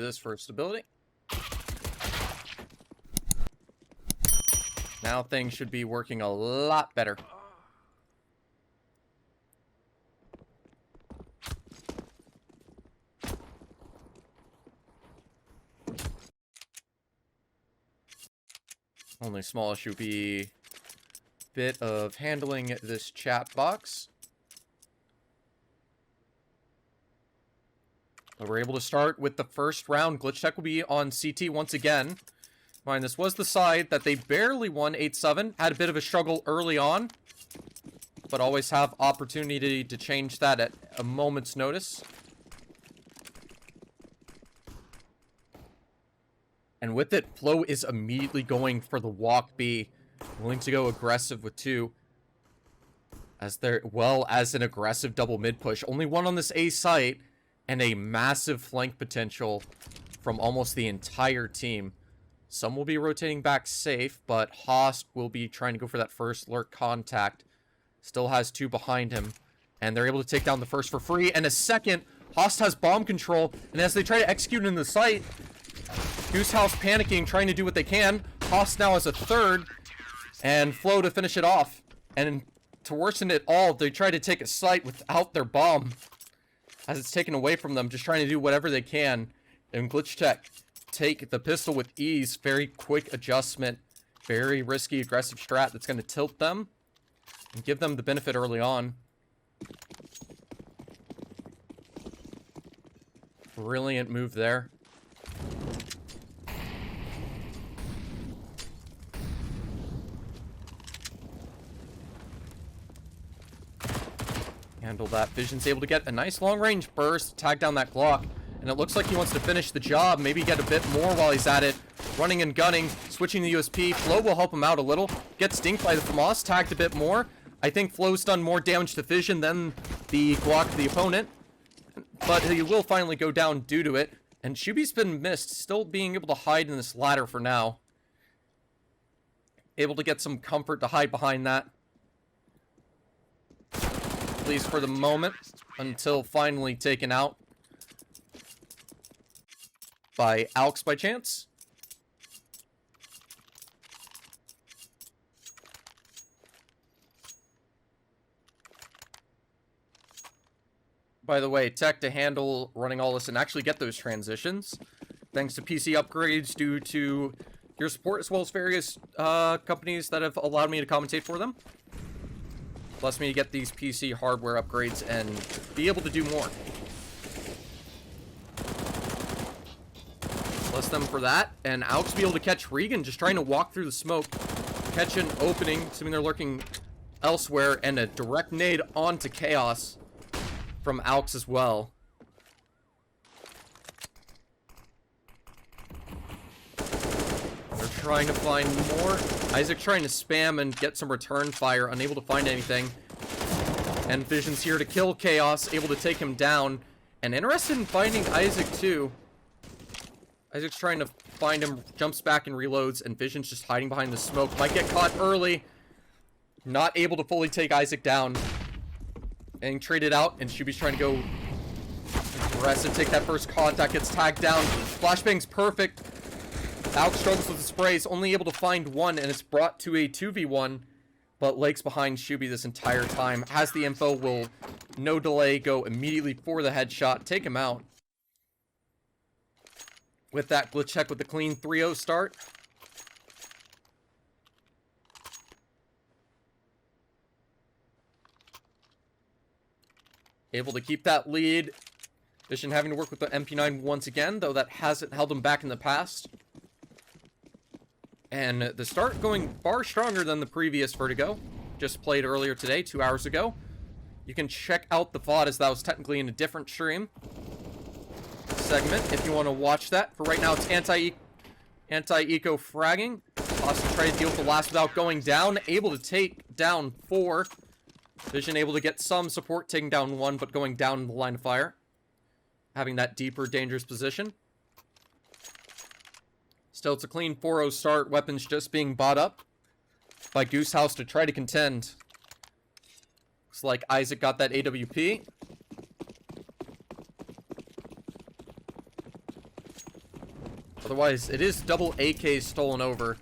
this for stability. Now things should be working a lot better. Only small issue would be bit of handling this chat box. But we're able to start with the first round. Glitchtech will be on CT once again. Mind, this was the side that they barely won 8-7. Had a bit of a struggle early on, but always have opportunity to change that at a moment's notice. And with it, Flo is immediately going for the walk B. Willing to go aggressive with 2. As well as an aggressive double mid push. Only 1 on this A site. And a massive flank potential from almost the entire team. Some will be rotating back safe, but Host will be trying to go for that first lurk contact. Still has 2 behind him. And they're able to take down the first for free. And a second, Host has bomb control. And as they try to execute in the site, Goose House panicking, trying to do what they can. Host now has a third. And Flo to finish it off. And to worsen it all, they try to take a site without their bomb. As it's taken away from them, just trying to do whatever they can. And Glitchtech take the pistol with ease. Very quick adjustment. Very risky, aggressive strat that's going to tilt them. And give them the benefit early on. Brilliant move there. Handle that. Vision's able to get a nice long-range burst, tag down that Glock, and it looks like he wants to finish the job, maybe get a bit more while he's at it. Running and gunning, switching the USP. Flo will help him out a little. Gets stinked by the FAMAS, tagged a bit more. I think Flo's done more damage to Vision than the Glock to the opponent, but he will finally go down due to it. And Shuby's been missed, still being able to hide in this ladder for now. Able to get some comfort to hide behind that. At least for the moment, until finally taken out by Alex by chance. By the way, tech to handle running all this and actually get those transitions, thanks to PC upgrades due to your support, as well as various companies that have allowed me to commentate for them. Plus me to get these PC hardware upgrades and be able to do more. Bless them for that. And Alex be able to catch Regan, just trying to walk through the smoke. Catch an opening, assuming they're lurking elsewhere. And a direct nade onto Chaos from Alex as well. They're trying to find more. Isaac trying to spam and get some return fire, unable to find anything. And Vision's here to kill Chaos, able to take him down. And interested in finding Isaac too. Isaac's trying to find him, jumps back and reloads, and Vision's just hiding behind the smoke. Might get caught early. Not able to fully take Isaac down. And traded out, and Shuby's trying to go aggressive, take that first contact, gets tagged down. Flashbang's perfect. Alex struggles with the sprays, only able to find one, and it's brought to a 2v1, but Lake's behind Shuby this entire time. Has the info, will, no delay, go immediately for the headshot, take him out. With that, Glitchtech with the clean 3-0 start. Able to keep that lead. Vision having to work with the MP9 once again, though that hasn't held him back in the past. And the start going far stronger than the previous Vertigo. Just played earlier today, 2 hours ago. You can check out the VOD as that was technically in a different stream segment if you want to watch that. For right now, it's anti-eco fragging. Austin trying to deal with the last without going down. Able to take down 4. Vision able to get some support, taking down 1, but going down in the line of fire. Having that deeper, dangerous position. Still, it's a clean 4-0 start. Weapons just being bought up by Goose House to try to contend. Looks like Isaac got that AWP. Otherwise, it is double AK stolen over.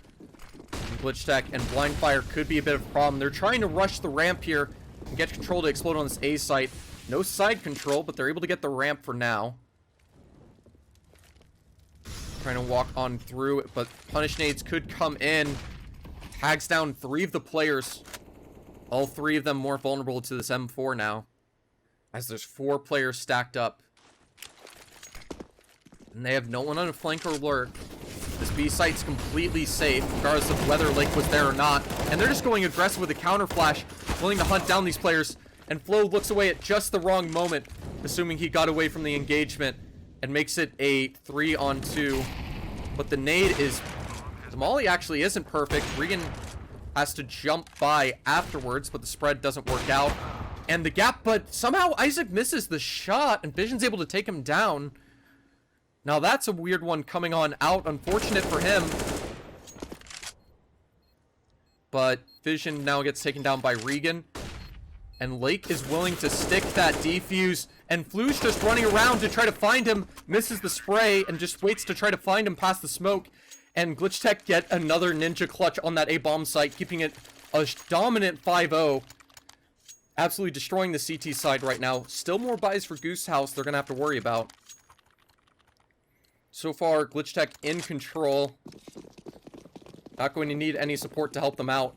Glitchtech and Blind Fire could be a bit of a problem. They're trying to rush the ramp here and get control to explode on this A site. No side control, but they're able to get the ramp for now. Trying to walk on through, but punish nades could come in. Tags down 3 of the players. All 3 of them more vulnerable to this M4 now, as there's 4 players stacked up. And they have no one on a flank or lurk. This B site's completely safe, regardless of whether Lake was there or not. And they're just going aggressive with a counter flash, willing to hunt down these players. And Flo looks away at just the wrong moment, assuming he got away from the engagement, and makes it a 3-on-2. But the nade is... The molly actually isn't perfect. Regan has to jump by afterwards, but the spread doesn't work out. And the gap, but somehow Isaac misses the shot, and Vision's able to take him down. Now that's a weird one coming on out. Unfortunate for him. But Vision now gets taken down by Regan. And Lake is willing to stick that defuse. And Flu's just running around to try to find him. Misses the spray and just waits to try to find him past the smoke. And Glitchtech get another ninja clutch on that A-bomb site, keeping it a dominant 5-0. Absolutely destroying the CT side right now. Still more buys for Goose House they're going to have to worry about. So far, Glitchtech in control. Not going to need any support to help them out.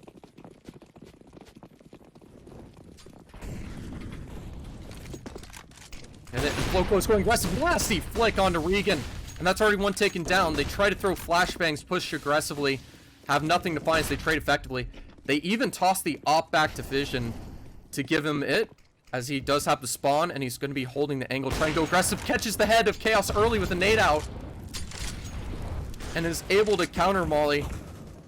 And then Floco's going aggressive. Blasty flick onto Regan. And that's already one taken down. They try to throw flashbangs, push aggressively. Have nothing to find as they trade effectively. They even toss the op back to Vision to give him it, as he does have the spawn, and he's going to be holding the angle, trying to go aggressive. Catches the head of Chaos early with a nade out. And is able to counter molly.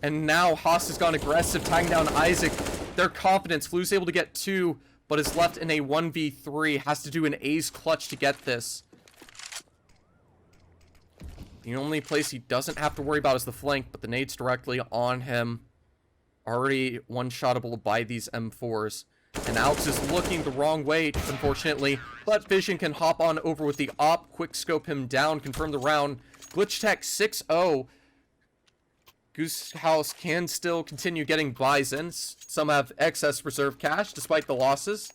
And now Haas has gone aggressive, tagging down Isaac. Their confidence. Flu's able to get 2, but is left in a 1v3. Has to do an ace clutch to get this. The only place he doesn't have to worry about is the flank, but the nade's directly on him. Already one-shottable by these M4s. And Alex is looking the wrong way, unfortunately. But Vision can hop on over with the op, quick scope him down, confirm the round. Glitchtech 6-0. Goose House can still continue getting buys in. Some have excess reserve cash despite the losses.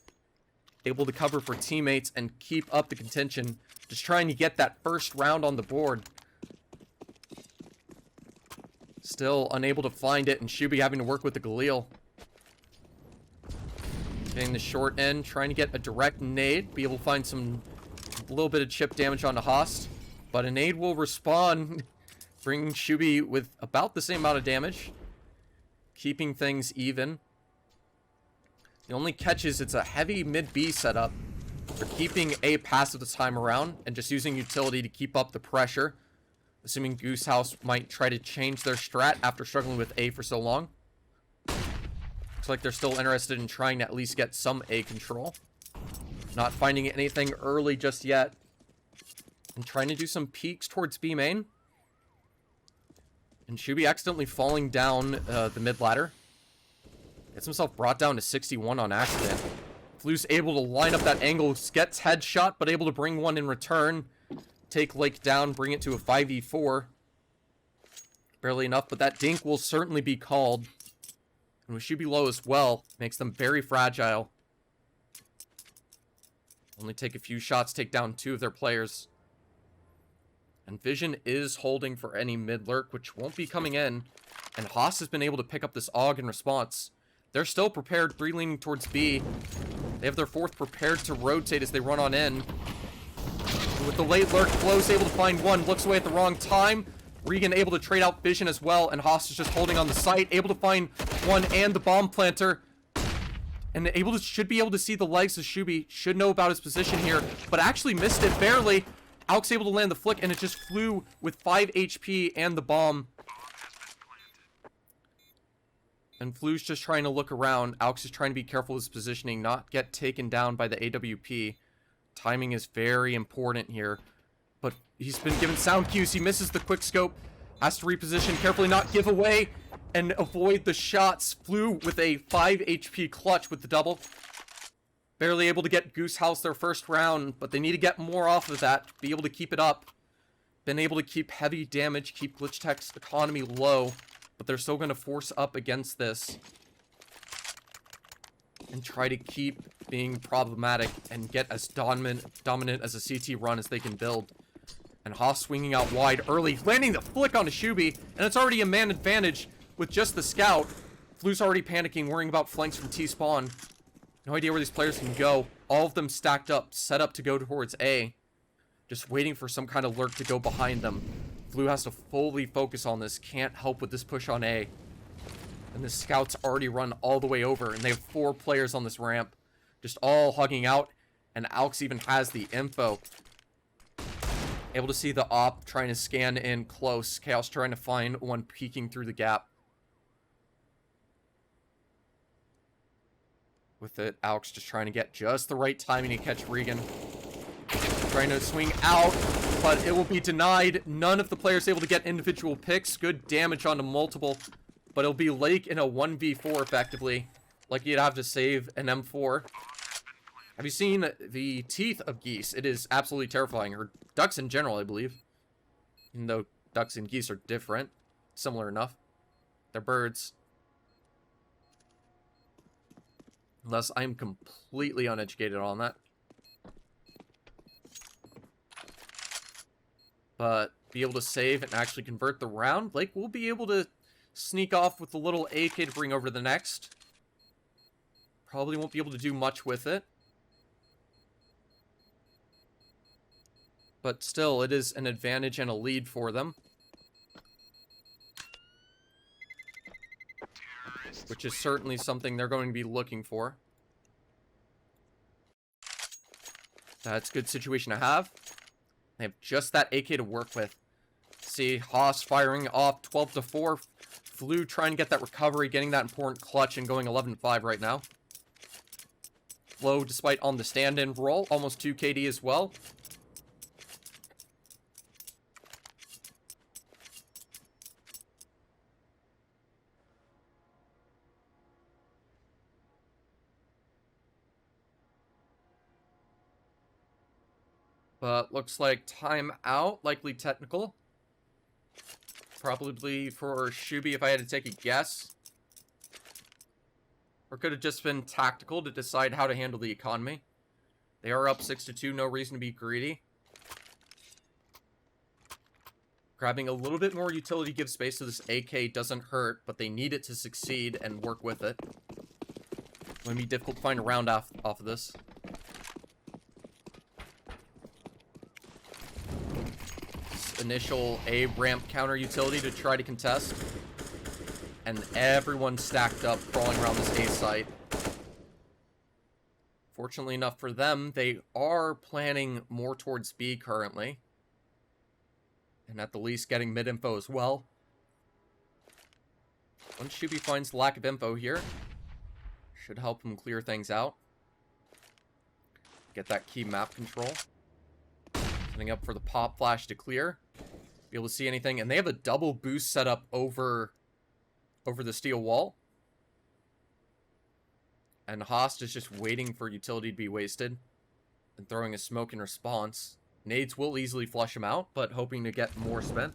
Able to cover for teammates and keep up the contention. Just trying to get that first round on the board. Still unable to find it, and Shuby having to work with the Galil. Getting the short end, trying to get a direct nade. Be able to find a little bit of chip damage onto Host. But a nade will respawn, bringing Shuby with about the same amount of damage. Keeping things even. The only catch is it's a heavy mid-B setup. They're keeping A passive this time around, and just using utility to keep up the pressure. Assuming Goose House might try to change their strat after struggling with A for so long. Looks like they're still interested in trying to at least get some A control. Not finding anything early just yet. And trying to do some peeks towards B main. And Shuby accidentally falling down the mid ladder. Gets himself brought down to 61 on accident. Flu's able to line up that angle. Gets headshot, but able to bring one in return. Take Lake down, bring it to a 5v4. Barely enough, but that dink will certainly be called. And with Shuby low as well, makes them very fragile. Only take a few shots, take down 2 of their players. And Vision is holding for any mid-lurk, which won't be coming in. And Haas has been able to pick up this AUG in response. They're still prepared, 3 leaning towards B. They have their 4th prepared to rotate as they run on in. And with the late lurk, Flo's able to find 1, looks away at the wrong time. Regan able to trade out Vision as well, and Haas is just holding on the site, able to find 1 and the bomb planter. And should be able to see the legs of Shuby, should know about his position here, but actually missed it barely. Alex able to land the flick, and it just flew with 5 HP and the bomb. And Flu's just trying to look around. Alex is trying to be careful with his positioning, not get taken down by the AWP. Timing is very important here. But he's been given sound cues. He misses the quick scope. Has to reposition carefully, not give away, and avoid the shots. Flu with a 5 HP clutch with the double. Barely able to get Goose House their first round, but they need to get more off of that to be able to keep it up. been able to keep heavy damage, keep Glitchtech's economy low, but they're still going to force up against this and try to keep being problematic and get as dominant as a CT run as they can build. And Haas swinging out wide early, landing the flick on a Shubi, and it's already a man advantage with just the scout. Flu's already panicking, worrying about flanks from T-spawn. No idea where these players can go. All of them stacked up, set up to go towards A. Just waiting for some kind of lurk to go behind them. Flu has to fully focus on this, can't help with this push on A. And the scouts already run all the way over, and they have 4 players on this ramp. Just all hugging out, and Alex even has the info. Able to see the op trying to scan in close. Chaos trying to find one peeking through the gap. With it, Alex just trying to get just the right timing to catch Regan. Trying to swing out, but it will be denied. None of the players able to get individual picks. Good damage onto multiple, but it'll be Lake in a 1v4 effectively. Like you'd have to save an M4. Have you seen the teeth of geese? It is absolutely terrifying. Or ducks in general, I believe. Even though ducks and geese are different. Similar enough. They're birds. Unless I'm completely uneducated on that. But be able to save and actually convert the round. Blake will be able to sneak off with the little AK to bring over to the next. Probably won't be able to do much with it. But still, it is an advantage and a lead for them. Which is certainly something they're going to be looking for. That's a good situation to have. They have just that AK to work with. See, Haas firing off 12-4. Flu trying to get that recovery, getting that important clutch, and going 11-5 right now. Flo, despite on the stand-in roll, almost 2 KD as well. But looks like timeout, likely technical. Probably for Shubi if I had to take a guess. Or could have just been tactical to decide how to handle the economy. They are up 6-2, no reason to be greedy. Grabbing a little bit more utility give space to this AK doesn't hurt, but they need it to succeed and work with it. It's going to be difficult to find a round off of this. Initial A ramp counter utility to try to contest. And everyone stacked up, crawling around this A site. Fortunately enough for them, they are planning more towards B currently. And at the least getting mid-info as well. Once Shubi finds the lack of info here, should help him clear things out. Get that key map control. Setting up for the pop flash to clear. Be able to see anything. And they have a double boost set up over the steel wall. And Haas is just waiting for utility to be wasted. And throwing a smoke in response. Nades will easily flush him out, but hoping to get more spent.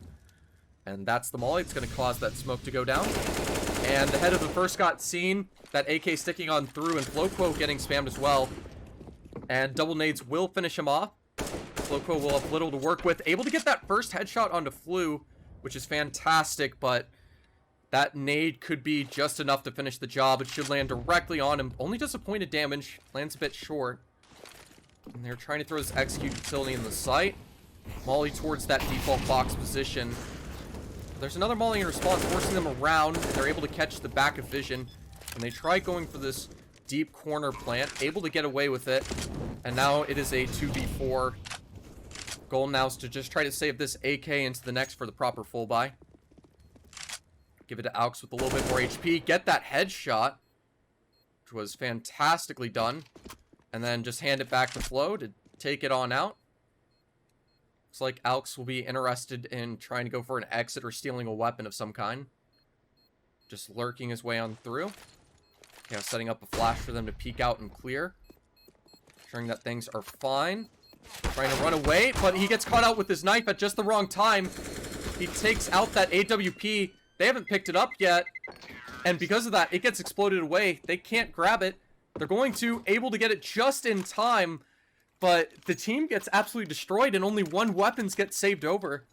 And that's the molly. It's going to cause that smoke to go down. And the head of the first got seen. That AK sticking on through, and Floquo getting spammed as well. And double nades will finish him off. Floquo will have little to work with. Able to get that first headshot onto Flu, which is fantastic, but that nade could be just enough to finish the job. It should land directly on him. Only does a point of damage. Lands a bit short. And they're trying to throw this execute utility in the site. Molly towards that default box position. There's another molly in response, forcing them around. They're able to catch the back of vision. And they try going for this deep corner plant. Able to get away with it. And now it is a 2v4. Goal now is to just try to save this AK into the next for the proper full buy. Give it to Alex with a little bit more HP. Get that headshot, which was fantastically done. And then just hand it back to Flo to take it on out. Looks like Alex will be interested in trying to go for an exit or stealing a weapon of some kind. Just lurking his way on through. Okay, setting up a flash for them to peek out and clear. Ensuring that things are fine. Trying to run away, but he gets caught out with his knife at just the wrong time. He takes out that AWP. They haven't picked it up yet. And because of that, it gets exploded away. They can't grab it. They're able to get it just in time. But the team gets absolutely destroyed and only one weapons gets saved over.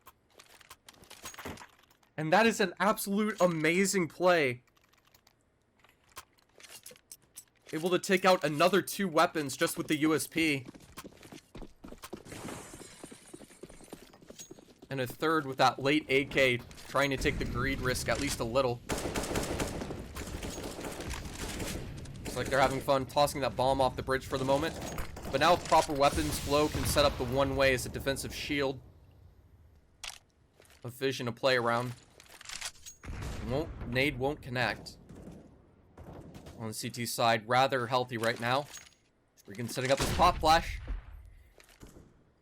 And that is an absolute amazing play. Able to take out another 2 weapons just with the USP. And a third with that late AK, trying to take the greed risk at least a little. Looks like they're having fun tossing that bomb off the bridge for the moment. But now with proper weapons, Flow can set up the one way as a defensive shield. A vision to play around. Nade won't connect. On the CT side, rather healthy right now. Regan setting up his pop flash.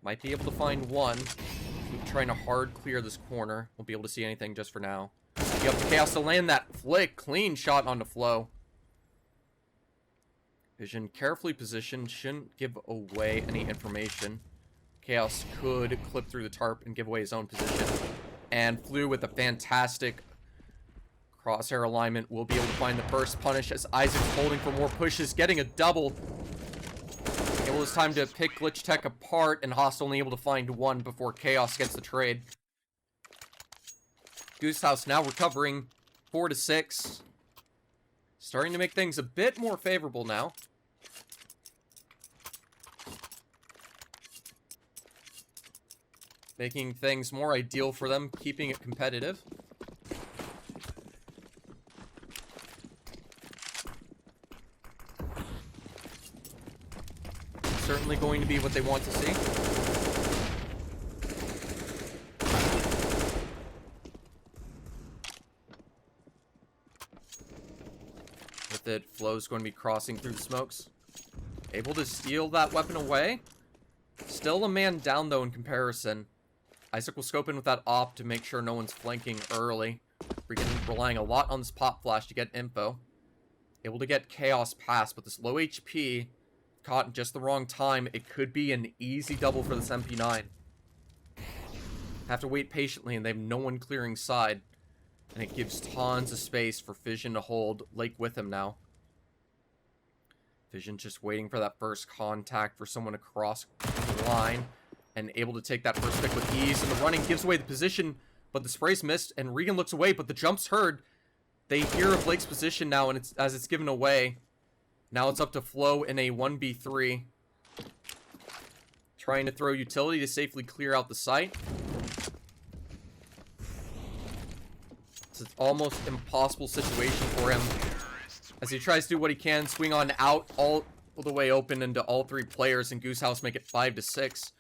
Might be able to find one. Trying to hard clear this corner. Won't be able to see anything just for now. You have the Chaos to land that flick. Clean shot onto Flow. Vision carefully positioned. Shouldn't give away any information. Chaos could clip through the tarp and give away his own position. And Flew with a fantastic crosshair alignment will be able to find the first punish as Isaac's holding for more pushes. Getting a double. Able this time to pick Glitchtech apart, and Haas only able to find one before Chaos gets the trade. Goose House now recovering 4-6. Starting to make things a bit more favorable now. Making things more ideal for them, keeping it competitive. Certainly going to be what they want to see. With it, Flow's going to be crossing through the smokes. Able to steal that weapon away. Still a man down, though, in comparison. Isaac will scope in with that op to make sure no one's flanking early. Relying a lot on this pop flash to get info. Able to get Chaos past, but this low HP... caught in just the wrong time. It could be an easy double for this MP9. Have to wait patiently, and they have no one clearing side. And it gives tons of space for Vision to hold Lake with him now. Vision just waiting for that first contact for someone to cross the line. And able to take that first pick with ease. And the running gives away the position, but the spray's missed. And Regan looks away, but the jump's heard. They hear of Blake's position now, and as it's given away. Now it's up to Flow in a 1v3. Trying to throw utility to safely clear out the site. It's an almost impossible situation for him. As he tries to do what he can, swing on out all the way open into all 3 players, and Goose House make it 5-6.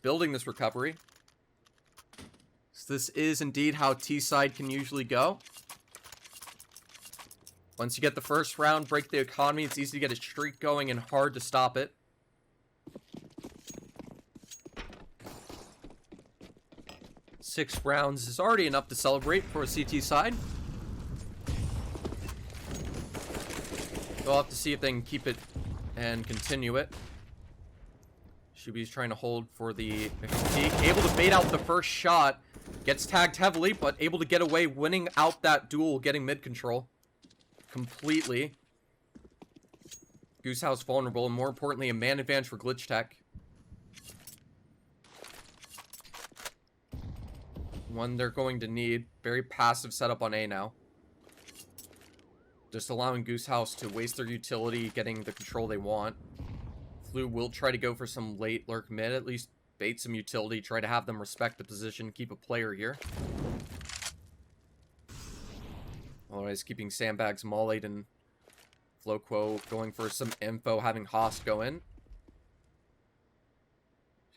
Building this recovery. So this is indeed how T-side can usually go. Once you get the first round, break the economy, it's easy to get a streak going and hard to stop it. Six rounds is already enough to celebrate for a CT side. We'll have to see if they can keep it and continue it. Shuby's trying to hold for the peak. Able to bait out the first shot. Gets tagged heavily, but able to get away, winning out that duel, getting mid control. Completely. Goose House vulnerable, and more importantly, a man advantage for Glitchtech. One they're going to need. Very passive setup on A now. Just allowing Goose House to waste their utility, getting the control they want. Flu will try to go for some late lurk mid, at least bait some utility, try to have them respect the position, keep a player here. Otherwise, keeping sandbags mollied and Floquo going for some info, having Haas go in.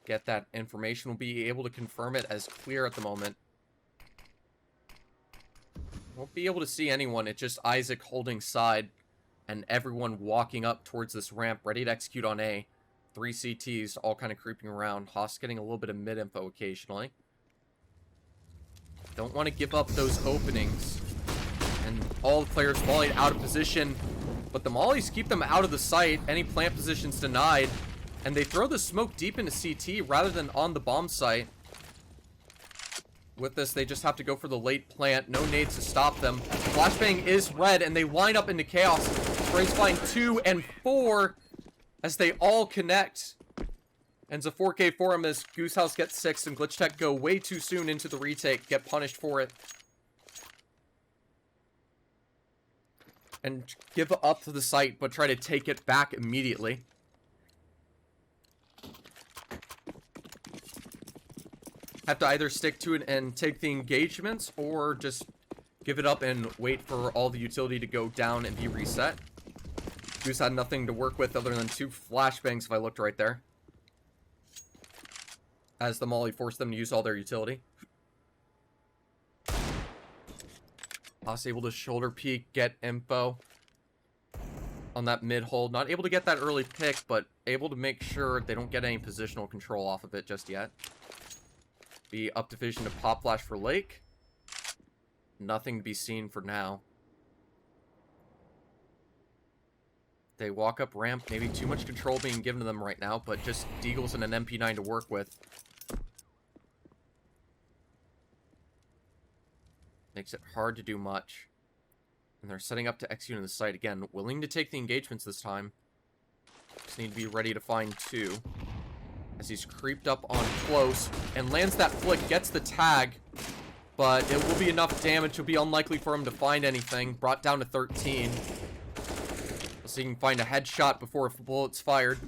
Get that information, we'll be able to confirm it as clear at the moment. Won't be able to see anyone, it's just Isaac holding side and everyone walking up towards this ramp, ready to execute on A. 3 CTs all kind of creeping around. Haas getting a little bit of mid info occasionally. Don't want to give up those openings. And all the players mollied out of position. But the mollies keep them out of the sight. Any plant positions denied. And they throw the smoke deep into CT rather than on the bomb site. With this, they just have to go for the late plant. No nades to stop them. Flashbang is red, and they line up into chaos. Sprays find 2 and 4 as they all connect. Ends a 4K for him as Goose House gets 6, and Glitchtech go way too soon into the retake. Get punished for it. And give up to the site, but try to take it back immediately. Have to either stick to it and take the engagements, or just give it up and wait for all the utility to go down and be reset. Goose had nothing to work with other than 2 flashbangs if I looked right there. As the molly forced them to use all their utility. Haas able to shoulder peek, get info on that mid hold. Not able to get that early pick, but able to make sure they don't get any positional control off of it just yet. Be up division to pop flash for Lake. Nothing to be seen for now. They walk up ramp. Maybe too much control being given to them right now, but just Deagles and an MP9 to work with. Makes it hard to do much. And they're setting up to execute on the site again. Willing to take the engagements this time. Just need to be ready to find 2. As he's creeped up on close and lands that flick, gets the tag, but it will be enough damage. It'll be unlikely for him to find anything. Brought down to 13. So he can find a headshot before a bullet's fired.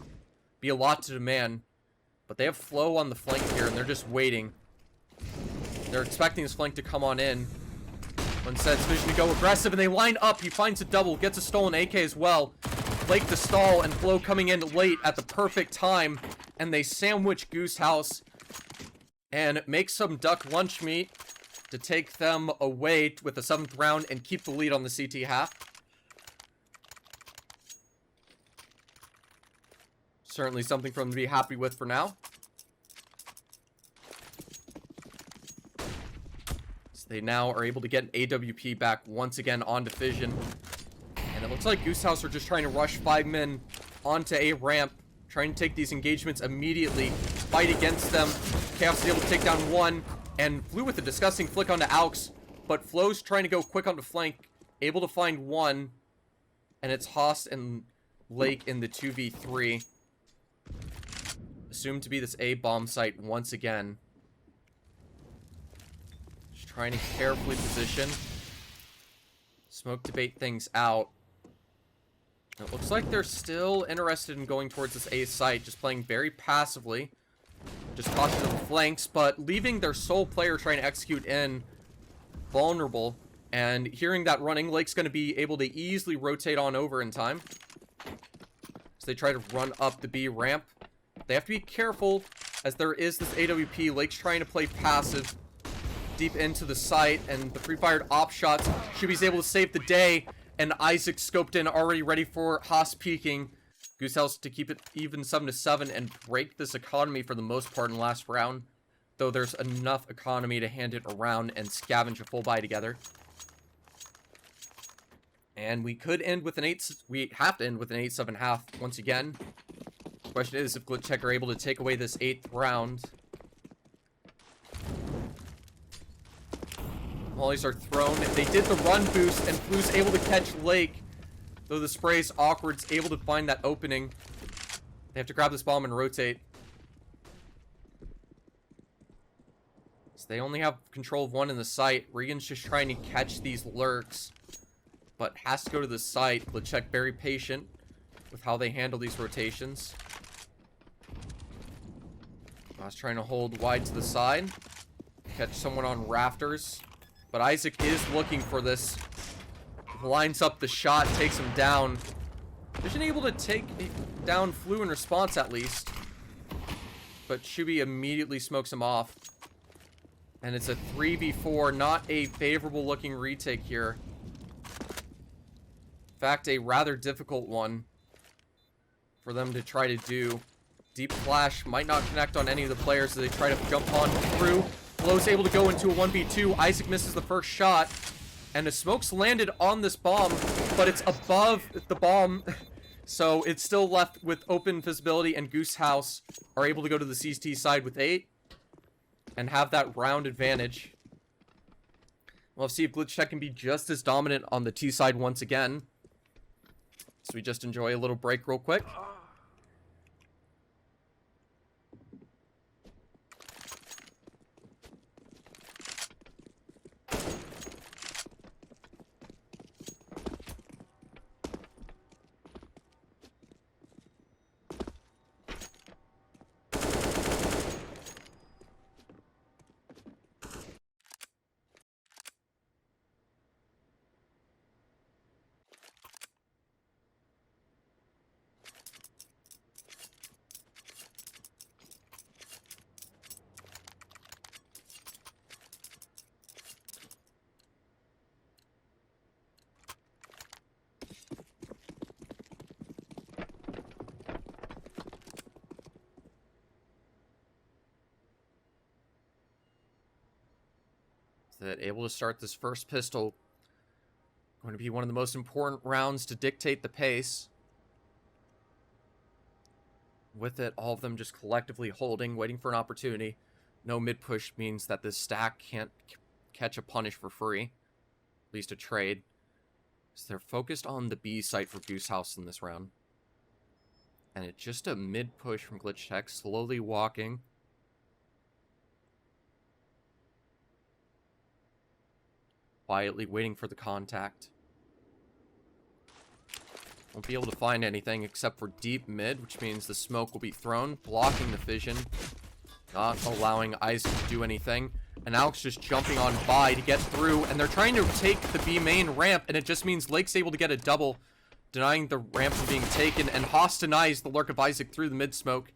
Be a lot to demand. But they have Flow on the flank here, and they're just waiting. They're expecting his flank to come on in. One sets vision to go aggressive, and they line up. He finds a double, gets a stolen AK as well. Lake the stall, and Flow coming in late at the perfect time. And they sandwich Goose House and make some duck lunch meat to take them away with the 7th round and keep the lead on the CT half. Certainly something for them to be happy with for now. So they now are able to get an AWP back once again on division. And it looks like Goose House are just trying to rush 5 men onto a ramp. Trying to take these engagements immediately. Fight against them. Chaos is able to take down 1. And Flew with a disgusting flick onto Aux. But Flow's trying to go quick onto flank. Able to find 1. And it's Haas and Lake in the 2v3. Assumed to be this A bomb site once again. Just trying to carefully position. Smoke to bait things out. It looks like they're still interested in going towards this A site, just playing very passively. Just cautious of the flanks, but leaving their sole player trying to execute in vulnerable. And hearing that running, Lake's going to be able to easily rotate on over in time. So they try to run up the B ramp. They have to be careful, as there is this AWP. Lake's trying to play passive deep into the site, and the pre-fired op shots should be able to save the day. And Isaac scoped in, already ready for Haas peeking. Goose House to keep it even 7-7 and break this economy for the most part in the last round. Though there's enough economy to hand it around and scavenge a full buy together. And we could end with an 8... We have to end with an 8-7 half once again. Question is if Glitchtech are able to take away this 8th round. Mollies are thrown. They did the run boost, and Flu's able to catch Lake. Though the spray's awkward, it's able to find that opening. They have to grab this bomb and rotate. So they only have control of 1 in the site. Regan's just trying to catch these lurks, but has to go to the site. Glitchtech very patient with how they handle these rotations. I was trying to hold wide to the side. Catch someone on rafters. But Isaac is looking for this. Lines up the shot, takes him down. Isn't able to take down Flu in response at least. But Shubi immediately smokes him off. And it's a 3v4, not a favorable looking retake here. In fact, a rather difficult one for them to try to do. Deep flash might not connect on any of the players as they try to jump on through. Flow's able to go into a 1v2. Isaac misses the first shot. And the smoke's landed on this bomb, but it's above the bomb. So it's still left with open visibility, and Goose House are able to go to the CT side with 8 and have that round advantage. We'll see if Glitchtech can be just as dominant on the T side once again. So we just enjoy a little break real quick. That able to start this first pistol. Going to be one of the most important rounds to dictate the pace. With it, all of them just collectively holding, waiting for an opportunity. No mid-push means that this stack can't catch a punish for free. At least a trade. So they're focused on the B site for Goose House in this round. And it's just a mid-push from Glitchtech, slowly walking. Quietly waiting for the contact. Won't be able to find anything except for deep mid, which means the smoke will be thrown, blocking the vision, not allowing Isaac to do anything. And Alex just jumping on by to get through, and they're trying to take the B main ramp, and it just means Lake's able to get a double, denying the ramp from being taken, and Haas denies the lurk of Isaac through the mid smoke.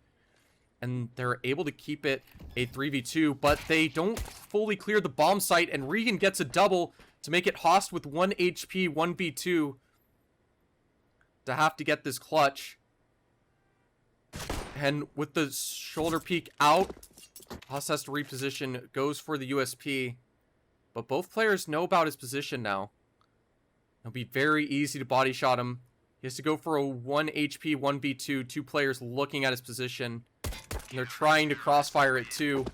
And they're able to keep it a 3v2, but they don't fully clear the bomb site, and Regan gets a double to make it Haas with 1 HP, 1v2 to have to get this clutch. And with the shoulder peek out, Haas has to reposition, goes for the USP, but both players know about his position now. It'll be very easy to body shot him. He has to go for a 1 HP, 1v2, 2 players looking at his position. And they're trying to crossfire it too.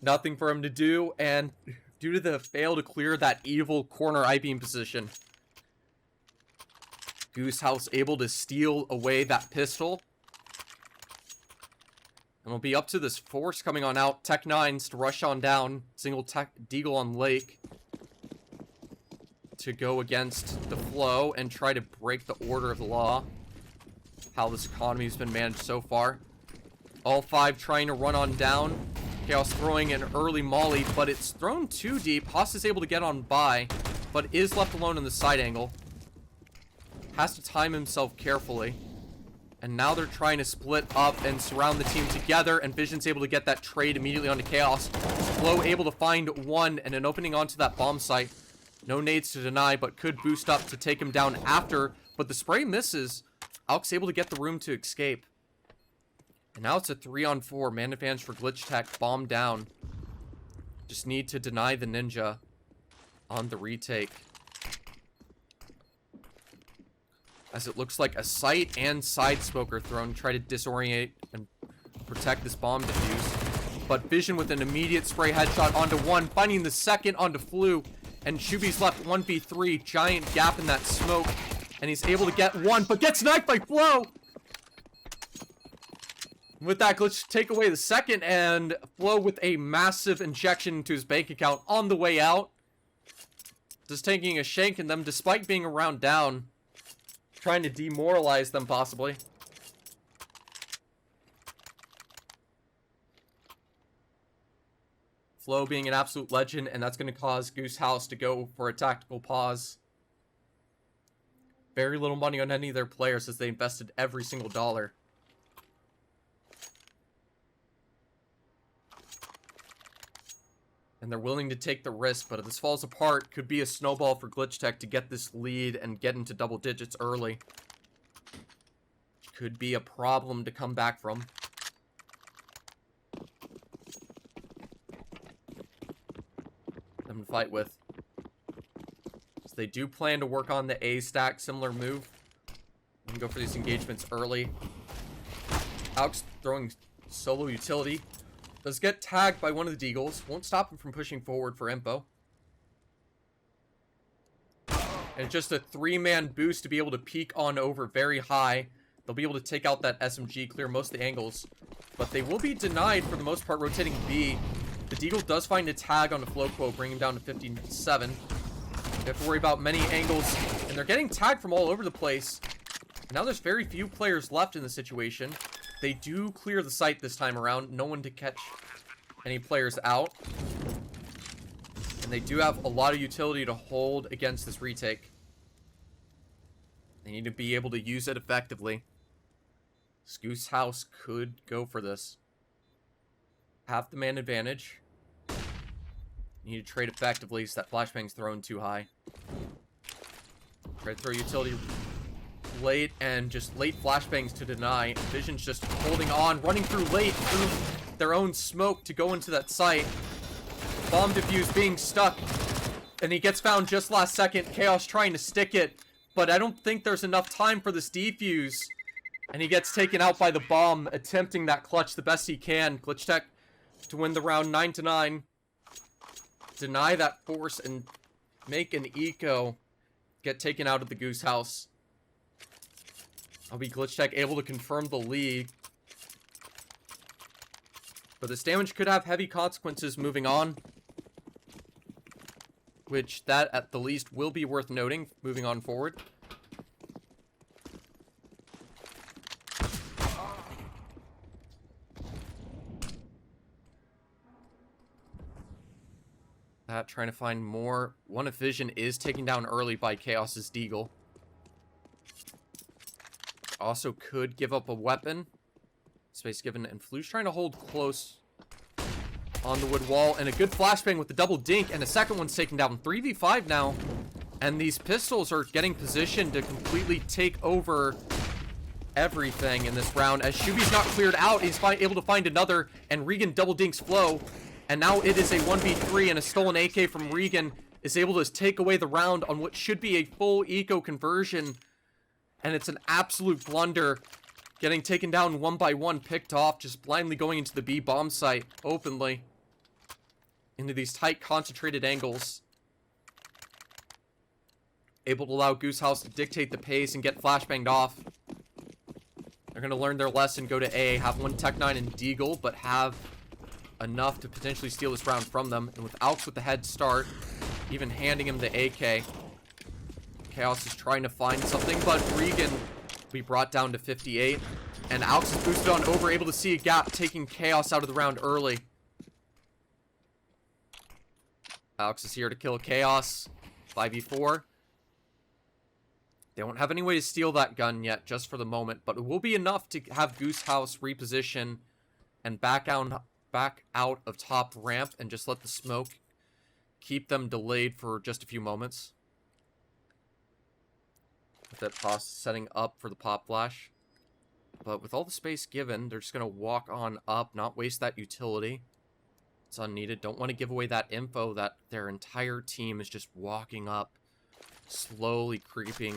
Nothing for him to do, and due to the fail to clear that evil corner I-beam position, Goose House able to steal away that pistol. And it'll be up to this force coming on out. Tech 9s to rush on down. Single Tech Deagle on Lake to go against the flow and try to break the order of the law. How this economy has been managed so far. All 5 trying to run on down. Chaos throwing an early molly, but it's thrown too deep. Haas is able to get on by, but is left alone in the side angle. Has to time himself carefully. And now they're trying to split up and surround the team together, and Vision's able to get that trade immediately onto Chaos. Flow able to find one, and an opening onto that bomb site. No nades to deny, but could boost up to take him down after, but the spray misses. Alex able to get the room to escape. And now it's a 3-on-4. Man advantage for Glitchtech. Bomb down. Just need to deny the ninja on the retake. As it looks like a sight and side smoker thrown. Try to disorient and protect this bomb defuse. But Vision with an immediate spray headshot onto one. Finding the second onto Flu. And Shuby's left 1v3. Giant gap in that smoke. And he's able to get one, but gets knifed by Flo. With that, Glitch take away the second, and Flo with a massive injection into his bank account on the way out. Just taking a shank in them despite being a round down. Trying to demoralize them, possibly. Flo being an absolute legend, and that's going to cause Goose House to go for a tactical pause. Very little money on any of their players as they invested every single dollar. And they're willing to take the risk, but if this falls apart, could be a snowball for Glitchtech to get this lead and get into double digits early. Could be a problem to come back from. Them to fight with. So they do plan to work on the A stack, similar move. can go for these engagements early. Alex throwing solo utility. Does get tagged by one of the Deagles. Won't stop him from pushing forward for info. And just a 3-man boost to be able to peek on over very high. They'll be able to take out that SMG, clear most of the angles. But they will be denied for the most part rotating B. The Deagle does find a tag on the flow quote, bringing him down to 57. They have to worry about many angles. And they're getting tagged from all over the place. Now there's very few players left in the situation. They do clear the site this time around. No one to catch any players out. And they do have a lot of utility to hold against this retake. They need to be able to use it effectively. Goose House could go for this. Half the man advantage. Need to trade effectively so that flashbang's thrown too high. Try to throw utility late and just late flashbangs to deny. Vision's just holding on, running through late through their own smoke to go into that site. Bomb defuse being stuck. And he gets found just last second. Chaos trying to stick it. But I don't think there's enough time for this defuse. And he gets taken out by the bomb, attempting that clutch the best he can. Glitchtech to win the round 9-9. Deny that force and make an eco get taken out of the Goose House. I'll be Glitchtech able to confirm the lead. But this damage could have heavy consequences moving on. Which, that at the least, will be worth noting moving on forward. Trying to find more. One of Vision is taken down early by Chaos's Deagle. Also could give up a weapon. Space given, and Flu's trying to hold close on the wood wall. And a good flashbang with the double dink, and the second one's taken down. 3v5 now. And these pistols are getting positioned to completely take over everything in this round. As Shubi's not cleared out, he's able to find another, and Regan double dinks Flow. And now it is a 1v3, and a stolen AK from Regan is able to take away the round on what should be a full eco conversion. And it's an absolute blunder. Getting taken down one by one, picked off, just blindly going into the B bomb site openly. Into these tight, concentrated angles. Able to allow Goose House to dictate the pace and get flashbanged off. They're going to learn their lesson, go to A, have one Tech-9 and Deagle, but have enough to potentially steal this round from them. And with Alex with the head start, even handing him the AK. Chaos is trying to find something, but Regan will be brought down to 58. And Alex is boosted on over, able to see a gap, taking Chaos out of the round early. Alex is here to kill Chaos. 5v4. They won't have any way to steal that gun yet, just for the moment. But it will be enough to have Goose House reposition and back out of top ramp and just let the smoke keep them delayed for just a few moments. With that toss setting up for the pop flash. But with all the space given, they're just going to walk on up, not waste that utility. It's unneeded. Don't want to give away that info that their entire team is just walking up, slowly creeping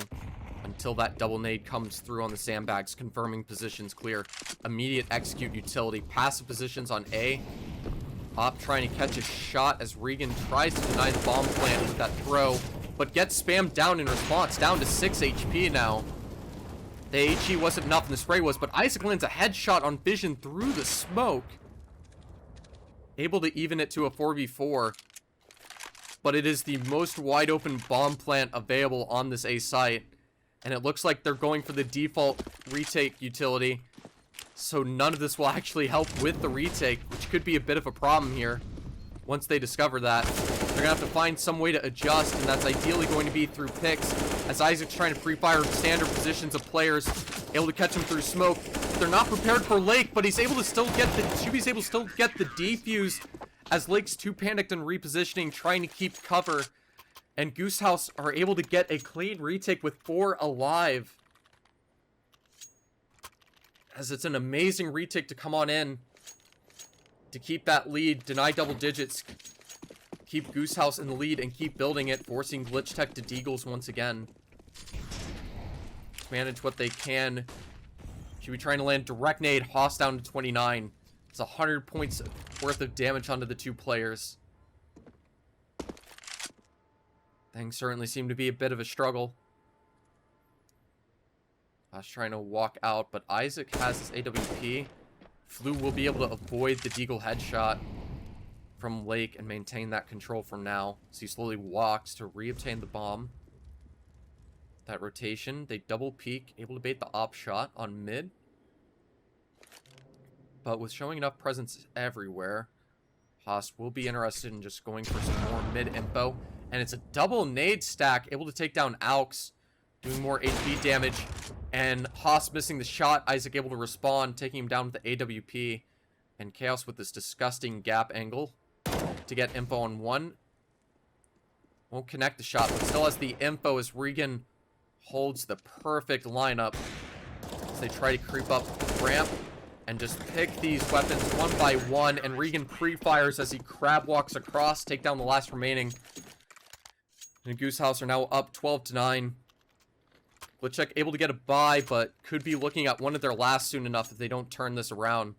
until that double nade comes through on the sandbags, confirming positions clear. Immediate execute utility. Passive positions on A. Op trying to catch a shot as Regan tries to deny the bomb plant with that throw, but gets spammed down in response. Down to 6 HP now. The HE wasn't enough, and the spray was, but Isaac lands a headshot on Vision through the smoke. Able to even it to a 4v4. But it is the most wide open bomb plant available on this A site. And it looks like they're going for the default retake utility. So none of this will actually help with the retake, which could be a bit of a problem here. Once they discover that, they're going to have to find some way to adjust, and that's ideally going to be through picks, as Isaac's trying to pre-fire standard positions of players, able to catch him through smoke. They're not prepared for Lake, but he's able to still get the, Shubi's able to still get the defuse, as Lake's too panicked and repositioning, trying to keep cover. And Goose House are able to get a clean retake with 4 alive. As it's an amazing retake to come on in. To keep that lead, deny double digits. Keep Goose House in the lead and keep building it, forcing Glitchtech to Deagles once again. Just manage what they can. Should be trying to land direct nade. Haas down to 29. It's 100 points worth of damage onto the two players. Things certainly seem to be a bit of a struggle. I was trying to walk out, but Isaac has his AWP. Flu will be able to avoid the Deagle headshot from Lake and maintain that control for now. So he slowly walks to reobtain the bomb. That rotation, they double peek, able to bait the op shot on mid. But with showing enough presence everywhere, Haas will be interested in just going for some more mid info. And it's a double nade stack, able to take down Aux, doing more HP damage. And Haas missing the shot, Isaac able to respond, taking him down with the AWP. And Chaos with this disgusting gap angle to get info on one. Won't connect the shot, but still has the info as Regan holds the perfect lineup as they try to creep up the ramp and just pick these weapons one by one. And Regan pre-fires as he crab walks across, take down the last remaining. And Goose House are now up 12-9. Glitchtech able to get a bye, but could be looking at one of their last soon enough if they don't turn this around.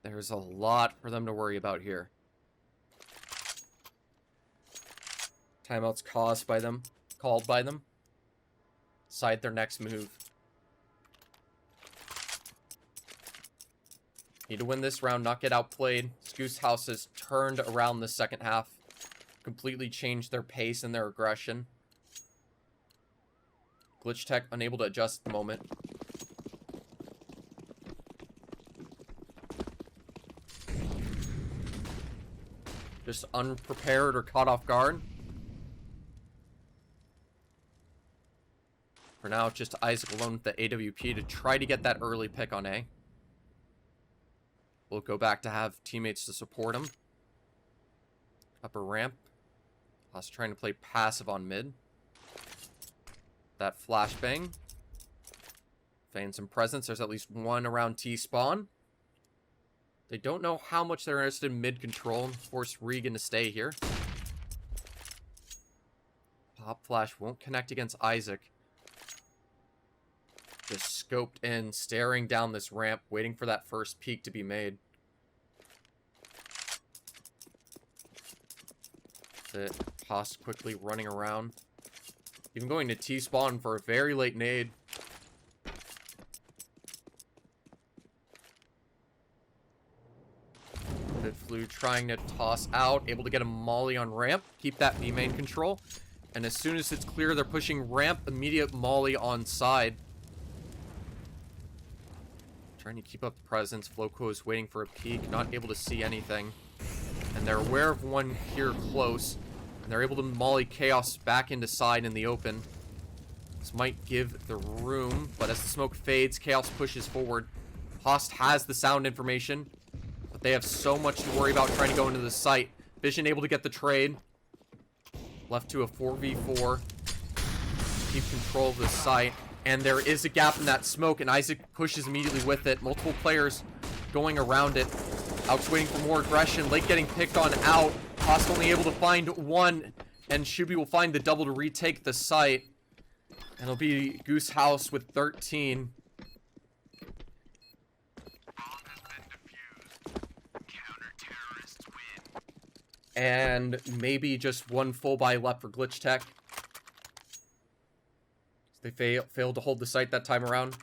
There's a lot for them to worry about here. Timeouts called by them. Decide their next move. Need to win this round, not get outplayed. Goose House has turned around the second half. Completely changed their pace and their aggression. Glitchtech unable to adjust at the moment. Just unprepared or caught off guard. For now, it's just Isaac alone with the AWP to try to get that early pick on A. We'll go back to have teammates to support him. Upper ramp. Us trying to play passive on mid. That flashbang. Feign some presence. There's at least one around T-spawn. They don't know how much they're interested in mid control and force Regan to stay here. Pop flash won't connect against Isaac. Just scoped in, staring down this ramp, waiting for that first peek to be made. That's it. Haas quickly running around. Even going to T-spawn for a very late nade. Flu trying to toss out, able to get a molly on ramp, keep that B main control. And as soon as it's clear they're pushing ramp, immediate molly on side. Trying to keep up the presence. Floco is waiting for a peek, not able to see anything. And they're aware of one here close. And they're able to molly Chaos back into side in the open. This might give the room, but as the smoke fades, Chaos pushes forward. Host has the sound information, but they have so much to worry about trying to go into the site. Vision able to get the trade. Left to a 4v4. Keep control of the site. And there is a gap in that smoke, and Isaac pushes immediately with it. Multiple players going around it. Out's waiting for more aggression. Lake getting picked on out. Host only able to find one, and Shuby will find the double to retake the site. And it'll be Goose House with 13. And maybe just one full buy left for Glitchtech. They failed to hold the site that time around.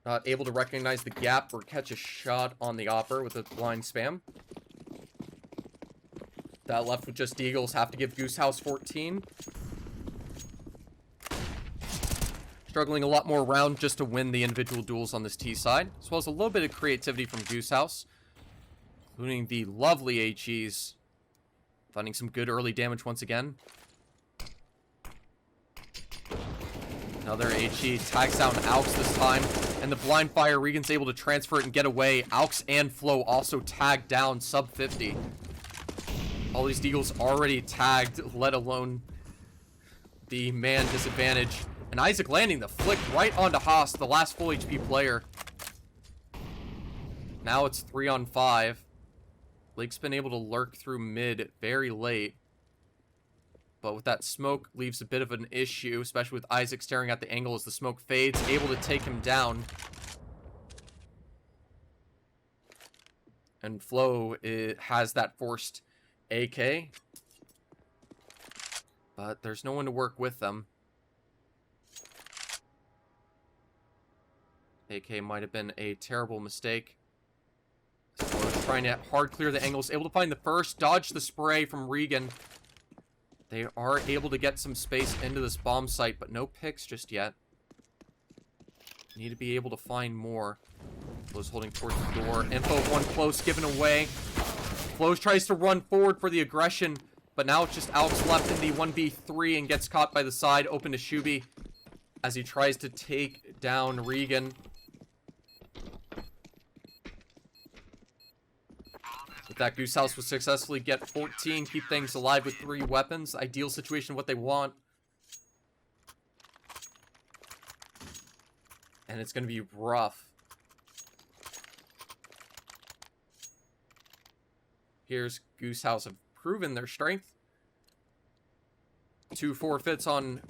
Not able to recognize the gap or catch a shot on the Opper with a blind spam. That left with just Eagles. Have to give Goose House 14. Struggling a lot more around just to win the individual duels on this T side. As well as a little bit of creativity from Goose House. Including the lovely HEs. Finding some good early damage once again. Another HE tags down Aux this time. And the blind fire, Regan's able to transfer it and get away. Aux and Flo also tagged down sub 50. All these Deagles already tagged, let alone the man disadvantage. And Isaac landing the flick right onto Haas, the last full HP player. Now it's 3-on-5. Lake's been able to lurk through mid very late. But with that smoke, leaves a bit of an issue, especially with Isaac staring at the angle as the smoke fades, able to take him down. And Flo has that forced AK. But there's no one to work with them. AK might have been a terrible mistake. Flo's trying to hard clear the angles, able to find the first, dodge the spray from Regan. They are able to get some space into this bomb site, but no picks just yet. Need to be able to find more. Flo's holding towards the door. Info of one close given away. Flo's tries to run forward for the aggression, but now it's just Alex left in the 1v3 and gets caught by the side, open to Shuby as he tries to take down Regan. With that, Goose House will successfully get 14, keep things alive with 3 weapons. Ideal situation, what they want. And it's going to be rough. Here's Goose House have proven their strength. 2 forfeits on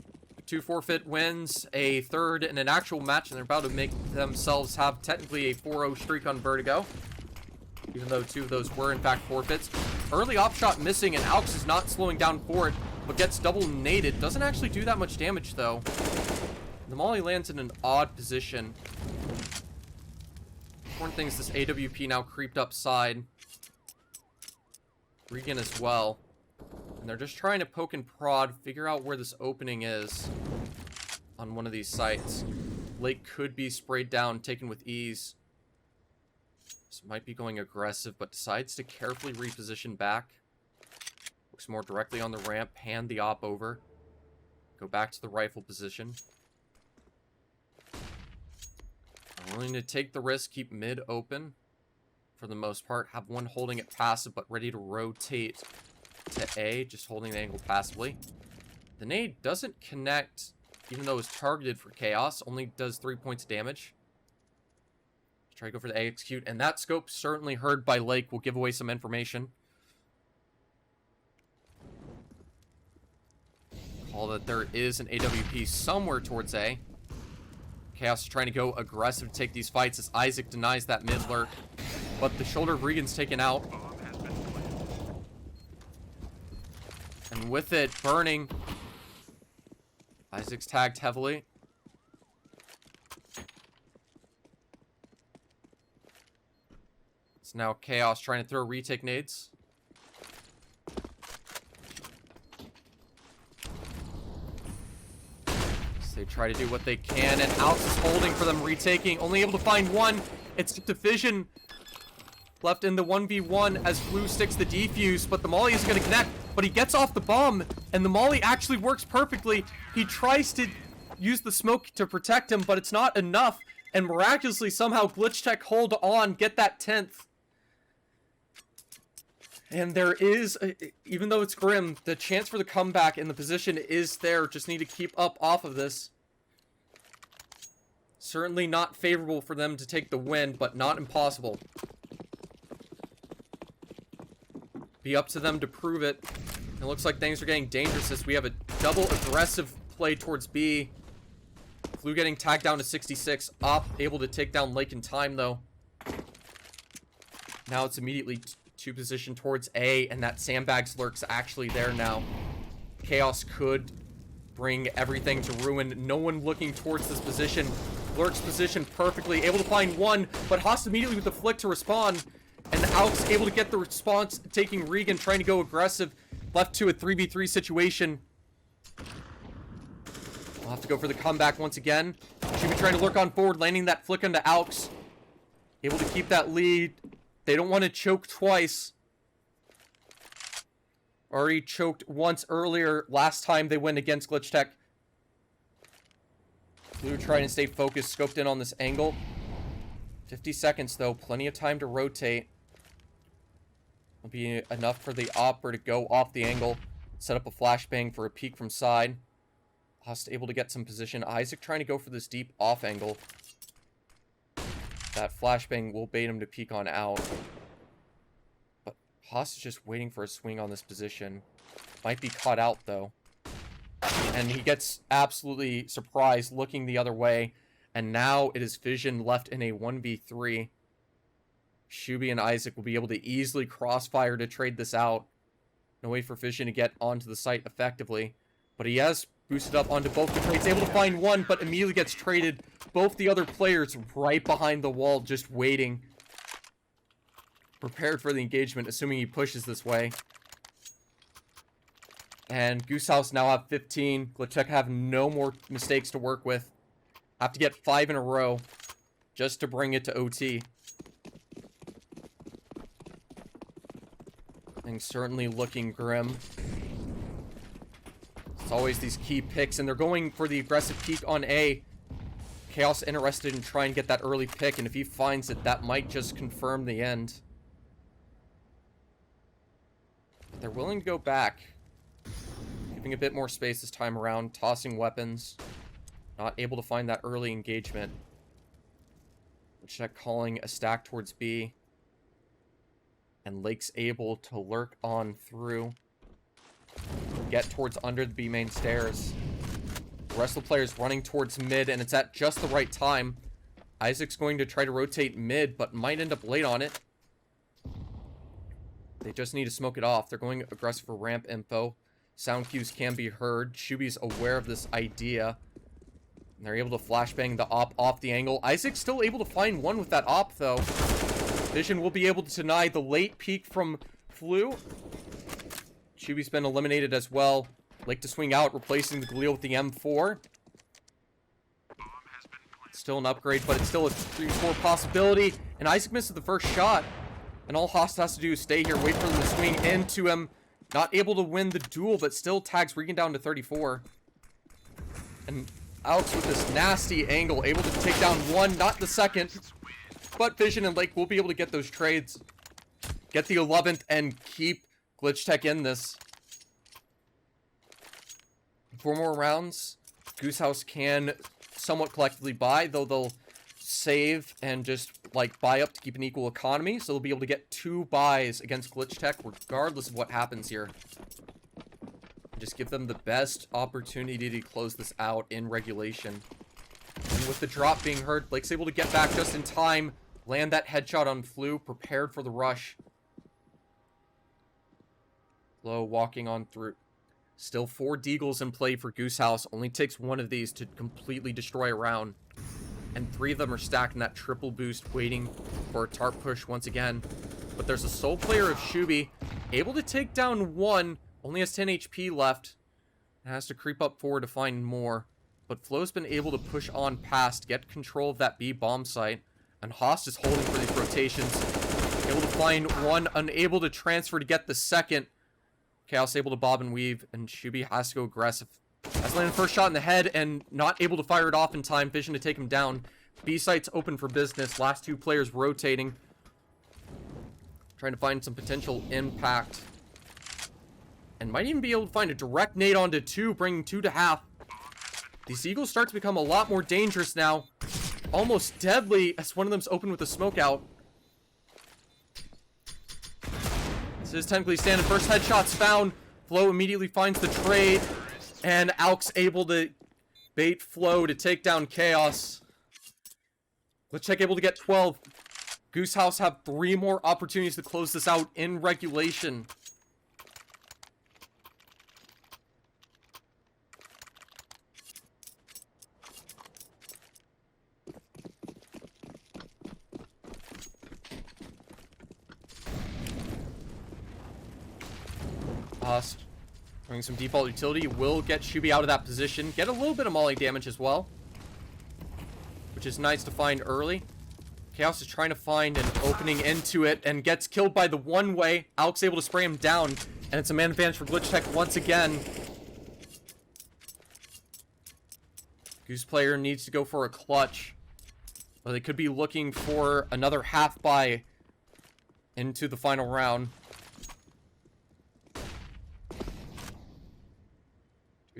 2 forfeit wins, a third in an actual match, and they're about to make themselves have technically a 4-0 streak on Vertigo. Even though 2 of those were in fact forfeits. Early op shot missing, and Alex is not slowing down for it, but gets double naded. Doesn't actually do that much damage though. The Molly lands in an odd position. Important thing is this AWP now creeped up side. Regan as well. And they're just trying to poke and prod, figure out where this opening is on one of these sites. Lake could be sprayed down, taken with ease. This might be going aggressive, but decides to carefully reposition back. Looks more directly on the ramp, hand the op over. Go back to the rifle position. I'm willing to take the risk, keep mid open for the most part. Have one holding it passive, but ready to rotate to A, just holding the angle passively. The nade doesn't connect, even though it's targeted for Chaos. Only does 3 points of damage. Try to go for the A execute, and that scope certainly heard by Lake will give away some information. Call that there is an AWP somewhere towards A. Chaos is trying to go aggressive to take these fights as Isaac denies that mid lurk, but the shoulder of Regan's taken out. And with it burning, Isaac's tagged heavily. It's now Chaos trying to throw retake nades. So they try to do what they can, and Alex is holding for them retaking. Only able to find one. It's Division left in the 1v1 as Blue sticks the defuse, but the Molly isn't going to connect. But he gets off the bomb, and the Molly actually works perfectly. He tries to use the smoke to protect him, but it's not enough. And miraculously, somehow, Glitchtech hold on, get that 10th. And there is, even though it's grim, the chance for the comeback in the position is there. Just need to keep up off of this. Certainly not favorable for them to take the win, but not impossible. Be up to them to prove it. It looks like things are getting dangerous as we have a double aggressive play towards B. Flu getting tagged down to 66. Op able to take down Lake in time, though. Now it's immediately to position towards A, and that sandbags lurk's actually there now. Chaos could bring everything to ruin. No one looking towards this position. Lurk's positioned perfectly, able to find one, but Haas immediately with the flick to respond. And Alex able to get the response, taking Regan, trying to go aggressive. Left to a 3v3 situation. We'll have to go for the comeback once again. Should be trying to lurk on forward, landing that flick onto Alex. Able to keep that lead. They don't want to choke twice. Already choked once earlier, last time they went against Glitchtech. Blue trying to stay focused, scoped in on this angle. 50 seconds though, plenty of time to rotate. Will be enough for the opper to go off the angle, set up a flashbang for a peek from side. Haas able to get some position. Isaac trying to go for this deep off angle. That flashbang will bait him to peek on out. But Haas is just waiting for a swing on this position. Might be caught out, though. And he gets absolutely surprised looking the other way. And now it is Vision left in a 1v3. Shuby and Isaac will be able to easily crossfire to trade this out. No way for Vision to get onto the site effectively. But he has boosted up onto both the trades. Able to find one, but immediately gets traded. Both the other players right behind the wall, just waiting. Prepared for the engagement, assuming he pushes this way. And Goose House now have 15. Glitchtech have no more mistakes to work with. Have to get 5 in a row just to bring it to OT. Things certainly looking grim. It's always these key picks, and they're going for the aggressive peek on A. Chaos interested in trying to get that early pick, and if he finds it, that might just confirm the end. But they're willing to go back. Giving a bit more space this time around, tossing weapons. Not able to find that early engagement. Check calling a stack towards B. And Lake's able to lurk on through. Get towards under the B main stairs. The rest of the players running towards mid, and it's at just the right time. Isaac's going to try to rotate mid, but might end up late on it. They just need to smoke it off. They're going aggressive for ramp info. Sound cues can be heard. Shuby's aware of this idea. And they're able to flashbang the op off the angle. Isaac's still able to find one with that op, though. Vision will be able to deny the late peek from Flu. Shuby's been eliminated as well. Lake to swing out, replacing the Galil with the M4. Still an upgrade, but it's still a 3-4 possibility. And Isaac misses the first shot. And all Host has to do is stay here, wait for them to swing into him. Not able to win the duel, but still tags Regan down to 34. And Alex with this nasty angle, able to take down one, not the second. But Vision and Lake will be able to get those trades. Get the 11th and keep Glitchtech in this. 4 more rounds. Goose House can somewhat collectively buy, though they'll save and just like buy up to keep an equal economy. So they'll be able to get 2 buys against Glitchtech regardless of what happens here. Just give them the best opportunity to close this out in regulation. And with the drop being heard, Lake's able to get back just in time. Land that headshot on Flu, prepared for the rush. Low walking on through. Still 4 Deagles in play for Goose House. Only takes 1 of these to completely destroy a round. And 3 of them are stacked in that triple boost, waiting for a tarp push once again. But there's a sole player of Shuby, able to take down 1, only has 10 HP left. And has to creep up forward to find more. But Flo's been able to push on past, get control of that B bomb site. And Haas is holding for these rotations. Able to find 1, unable to transfer to get the second. Chaos able to bob and weave, and Shuby has to go aggressive. Has landed first shot in the head and not able to fire it off in time. Vision to take him down. B site's open for business. Last 2 players rotating. Trying to find some potential impact. And might even be able to find a direct nade onto 2, bringing 2 to half. These Eagles start to become a lot more dangerous now. Almost deadly as one of them's open with a smoke out. This is technically standing. First headshot's found. Flo immediately finds the trade. And Alex able to bait Flo to take down Chaos. Glitchtech able to get 12. Goose House have 3 more opportunities to close this out in regulation. Throwing some default utility will get Shuby out of that position. Get a little bit of molly damage as well, which is nice to find early. Chaos is trying to find an opening into it and gets killed by the one-way. Alex able to spray him down, and it's a man advantage for Glitchtech once again. Goose player needs to go for a clutch, but they could be looking for another half buy into the final round.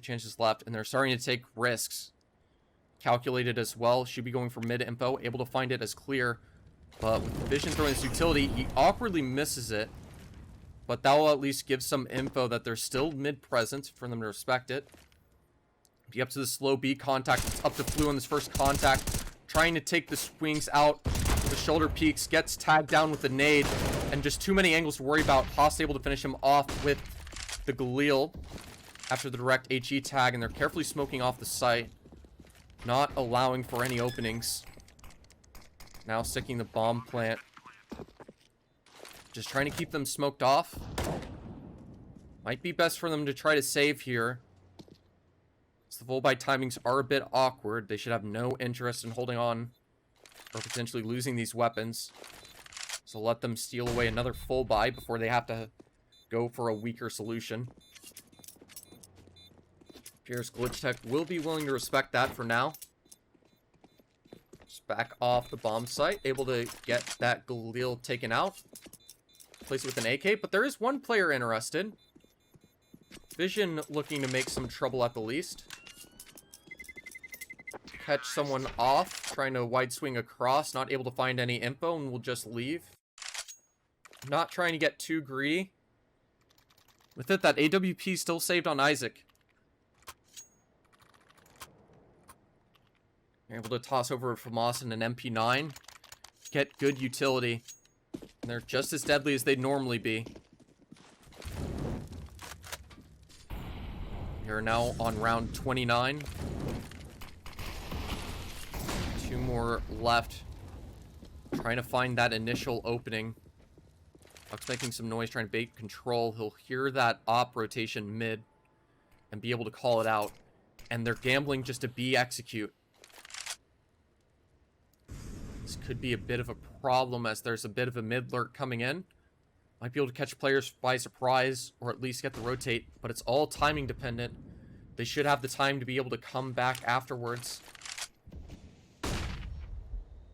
chances left, and they're starting to take risks. Calculated as well. Should be going for mid info. Able to find it as clear. But with Vision throwing this utility, he awkwardly misses it. But that will at least give some info that there's still mid presence for them to respect it. Be up to the slow B contact. It's up to Flu on this first contact. Trying to take the swings out. The shoulder peaks. Gets tagged down with the nade. And just too many angles to worry about. Haas able to finish him off with the Galil after the direct HE tag. And they're carefully smoking off the site. Not allowing for any openings. Now sticking the bomb plant. Just trying to keep them smoked off. Might be best for them to try to save here. So the full buy timings are a bit awkward. They should have no interest in holding on or potentially losing these weapons. So let them steal away another full buy before they have to go for a weaker solution. Appears Glitchtech will be willing to respect that for now. Just back off the bomb site. Able to get that Galil taken out. Place it with an AK, but there is one player interested. Vision looking to make some trouble at the least. Catch someone off, trying to wide swing across, not able to find any info, and will just leave. Not trying to get too greedy. With it, that AWP still saved on Isaac. You're able to toss over for Moss and an MP9. Get good utility. And they're just as deadly as they'd normally be. You're now on round 29. 2 more left. Trying to find that initial opening. Buck's making some noise, trying to bait control. He'll hear that op rotation mid and be able to call it out. And they're gambling just to B execute. This could be a bit of a problem as there's a bit of a mid lurk coming in. Might be able to catch players by surprise or at least get the rotate, but it's all timing dependent. They should have the time to be able to come back afterwards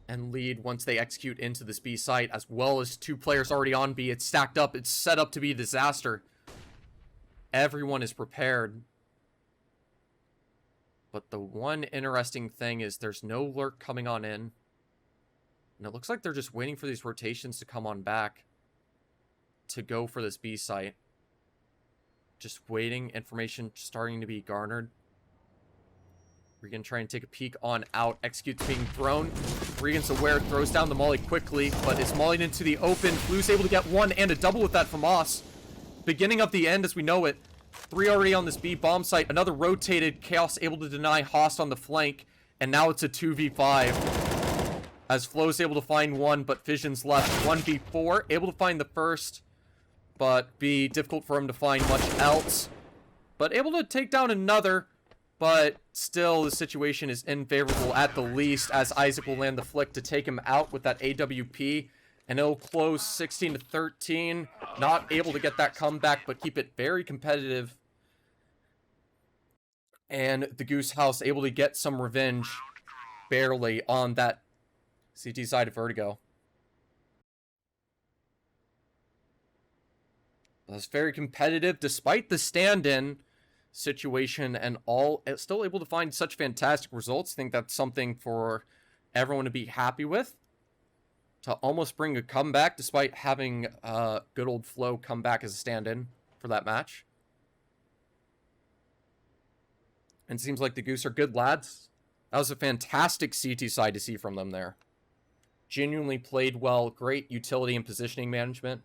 and lead once they execute into this B site, as well as 2 players already on B. It's stacked up. It's set up to be a disaster. Everyone is prepared. But the one interesting thing is there's no lurk coming on in. And it looks like they're just waiting for these rotations to come on back to go for this B site. Just waiting, information starting to be garnered. We're going to try and take a peek on out. Execute's being thrown. Regan's aware, throws down the molly quickly, but is mollied into the open. Blue's able to get 1 and a double with that from Moss. Beginning of the end as we know it. 3 already on this B bomb site. Another rotated. Chaos able to deny Haas on the flank. And now it's a 2v5. As Flo's able to find 1, but Vision's left 1v4. Able to find the first, but be difficult for him to find much else. But able to take down another, but still the situation is unfavorable at the least, as Isaac will land the flick to take him out with that AWP. And it'll close 16-13. Not able to get that comeback, but keep it very competitive. And the Goose House able to get some revenge, barely, on that CT side of Vertigo. That's very competitive, despite the stand-in situation and all. Still able to find such fantastic results. I think that's something for everyone to be happy with. To almost bring a comeback, despite having good old Flo come back as a stand-in for that match. And it seems like the Goose are good lads. That was a fantastic CT side to see from them there. Genuinely played well. Great utility and positioning management.